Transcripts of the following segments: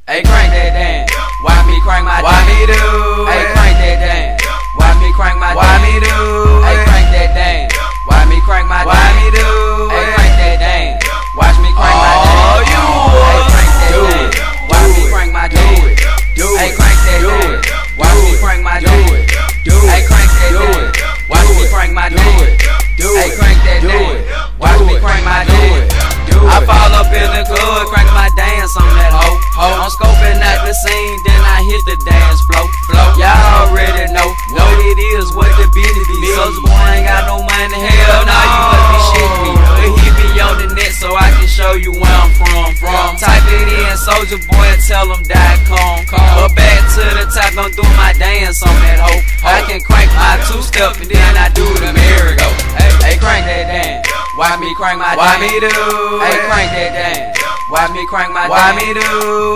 Hey, crank that damn. Why me crank my? Why me do? Hey, crank that damn. Why me crank my? Why me do? Hey, crank that damn. Why me crank my? Why me do? Hey, crank that damn. Watch me crank my damn. Oh, you hey, crank that damn. Watch me crank my damn. Hey, crank that damn. Watch me crank my damn. Hey, crank that damn. Watch me crank my damn. Hey, crank that damn. Watch me crank my damn. I fall up in the club, crank my dance on that hoe. I'm scoping at the scene, then I hit the dance flow. Y'all already know it is what the business be. Soulja Boy ain't got no money, hell nah, you must be shitting me. But hit me on the net so I can show you where I'm from. Type it in, Soulja Boy, and tell them .com. But back to the top, don't do my dance on that hoe. I can crank my two-step and then I do the merry-go. Hey, crank that damn. Why me crank my? Why me do? Hey, crank that damn. Why me crank my? Why me do?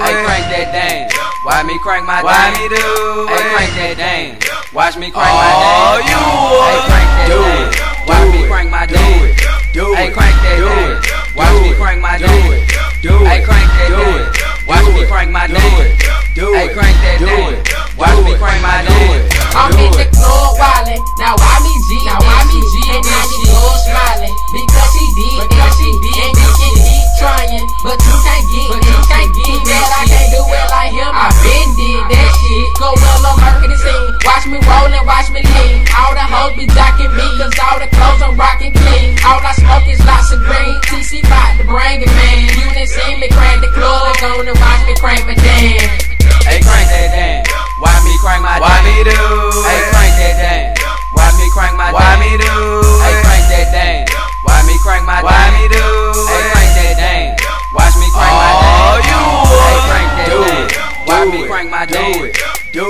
Hey, crank that damn. Why me crank my? Why me do? Hey, crank that damn. Watch me crank my damn. Oh, you hey, crank that damn. Watch me crank my damn. Hey, crank that damn. Watch me crank my damn. Hey, crank that damn. Watch me crank my damn. Hey, crank that damn. Watch me crank my damn. I'm in the club wildin', now why me G? Now why me G? And now she goes smiling because she did, and you can keep trying, but you can't get that. I can't do it like him. I been did that shit. Go well on marketing scene. Watch me rollin', watch me lean. All the hoes be jocking me, cause all the clothes I'm rockin' clean. All I smoke is lots of green. TC bout to bring it, man. You done seen me crank the club, gonna watch me crank my damn. Hey, crank that damn. Why me crank my? Why me do? Hey, crank that damn. Why me crank my? Why me do? Hey, crank that damn. Why me crank my? Why me do? Hey, crank that damn. Watch me crank my damn. Oh, you hey, crank that damn. Why me crank my damn?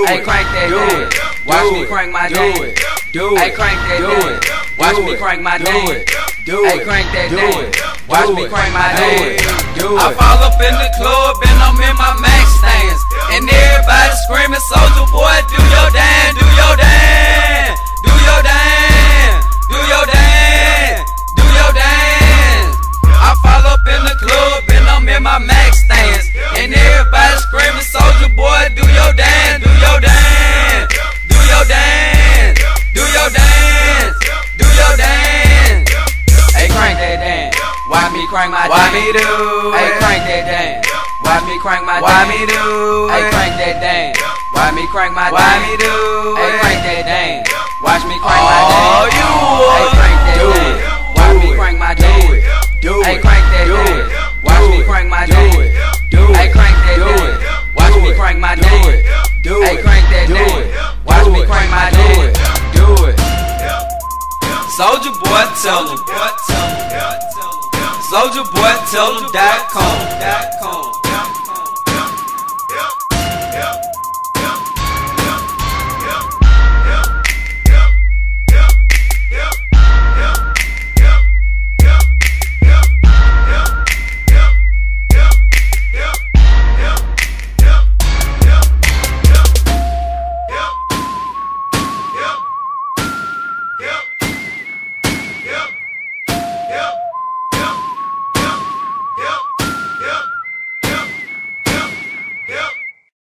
Hey, crank that damn. Watch me crank my damn. Hey, crank that damn. Watch me crank my damn. Hey, crank that damn. Watch me crank my damn. I fall up in the club and I'm in my max stance, and everybody screaming, Soulja Boy, do your dance, do your dance, do your dance, do your dance, do your dance. I fall up in the club and I'm in my max stance, and everybody screaming, Soulja Boy, do your dance, do your dance, do your dance, do your dance, do your dance. Hey, crank that dance. Why me crank my? Why me do? Hey, crank that damn. Why me crank my? Why me do? Hey, crank that damn. Why me crank my? Why me do? Hey, crank that damn. Watch me crank my damn. Oh, you hey, crank that damn. Why me crank my damn? Hey, crank that damn. Watch me crank my damn. Hey, crank that damn. Watch me crank my damn. Hey, crank that damn. Watch me crank my damn. Do it. Soulja Boy, tell him. Soulja Boy, tell them .com.